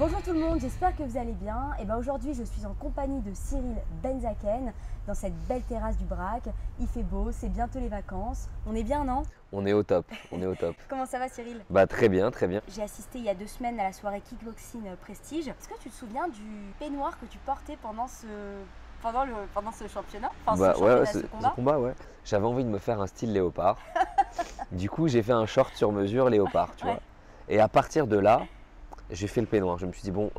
Bonjour tout le monde, j'espère que vous allez bien. Et aujourd'hui, je suis en compagnie de Cyril Benzaken dans cette belle terrasse du Brac. Il fait beau, c'est bientôt les vacances. On est bien, non? On est au top, on est au top. Comment ça va, Cyril? Bah très bien, très bien. J'ai assisté il y a 2 semaines à la soirée Kickboxing Prestige. Est-ce que tu te souviens du peignoir que tu portais pendant ce championnat? Bah ouais, ce combat, ouais. J'avais envie de me faire un style léopard. Du coup, j'ai fait un short sur mesure léopard, tu vois. Et à partir de là, j'ai fait le peignoir. Je me suis dit, bon,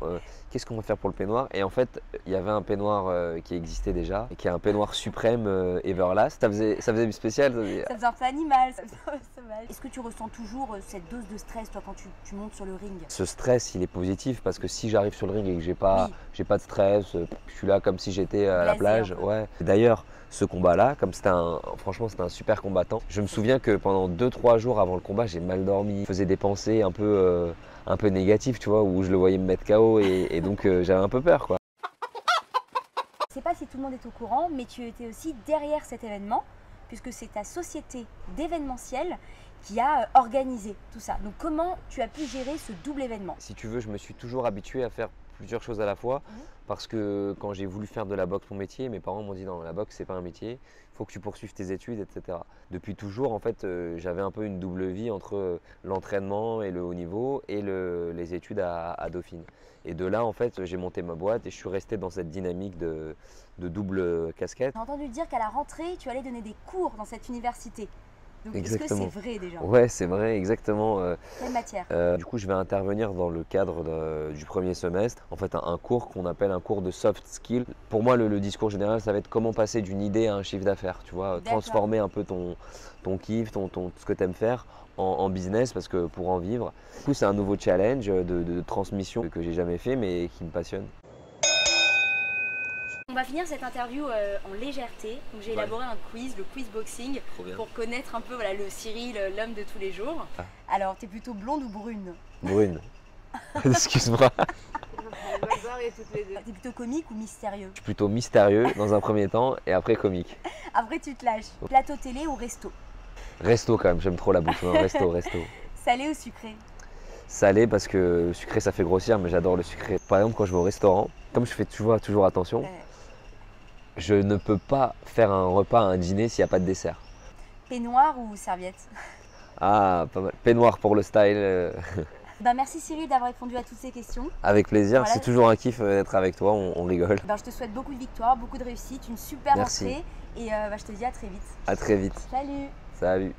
qu'est-ce qu'on va faire pour le peignoir? Et en fait, il y avait un peignoir qui existait déjà, et qui est un peignoir suprême Everlast. Ça faisait spécial. Ça faisait un peu animal, ça faisait un peu sauvage. Est-ce que tu ressens toujours cette dose de stress, toi, quand tu montes sur le ring? Ce stress, il est positif parce que si j'arrive sur le ring et que j'ai pas de stress, je suis là comme si j'étais à la plage. Ouais. D'ailleurs, ce combat-là, comme franchement, c'était un super combattant. Je me souviens que pendant 2-3 jours avant le combat, j'ai mal dormi. Je faisais des pensées un peu négatives, tu vois, où je le voyais me mettre KO et donc j'avais un peu peur, quoi. Je sais pas si tout le monde est au courant, mais tu étais aussi derrière cet événement, puisque c'est ta société d'événementiel qui a organisé tout ça. Donc comment tu as pu gérer ce double événement? Si tu veux, je me suis toujours habitué à faire plusieurs choses à la fois parce que quand j'ai voulu faire de la boxe mon métier, mes parents m'ont dit non, la boxe c'est pas un métier, il faut que tu poursuives tes études, etc. Depuis toujours, en fait, j'avais un peu une double vie entre l'entraînement et le haut niveau et les études à Dauphine. Et de là, en fait, j'ai monté ma boîte et je suis resté dans cette dynamique de double casquette. J'ai entendu dire qu'à la rentrée, tu allais donner des cours dans cette université. Donc est-ce que c'est vrai déjà? Ouais, c'est vrai, exactement. Quelle matière? Du coup, je vais intervenir dans le cadre du premier semestre. En fait, un cours qu'on appelle un cours de soft skill. Pour moi, le discours général, ça va être comment passer d'une idée à un chiffre d'affaires. Tu vois, transformer un peu ton kiff, ce que tu aimes faire en business parce que pour en vivre. Du coup, c'est un nouveau challenge de transmission que j'ai jamais fait mais qui me passionne. On va finir cette interview en légèreté. Donc j'ai élaboré un quiz, le quiz boxing, pour connaître un peu le Cyril, l'homme de tous les jours. Alors, t'es plutôt blonde ou brune? Brune. Excuse-moi. T'es plutôt comique ou mystérieux? Je suis plutôt mystérieux dans un premier temps et après comique. Après, tu te lâches. Plateau télé ou resto? Resto quand même, j'aime trop la bouffe. Hein. Resto. Salé ou sucré? Salé parce que sucré ça fait grossir, mais j'adore le sucré. Par exemple, quand je vais au restaurant, comme je fais toujours attention, je ne peux pas faire un repas, un dîner s'il n'y a pas de dessert. Peignoir ou serviette? Ah, pas mal. Peignoir pour le style. Merci Cyril d'avoir répondu à toutes ces questions. Avec plaisir, voilà. C'est toujours un kiff d'être avec toi, on rigole. Je te souhaite beaucoup de victoires, beaucoup de réussite, une super rentrée et je te dis à très vite. À très vite. Salut. Salut.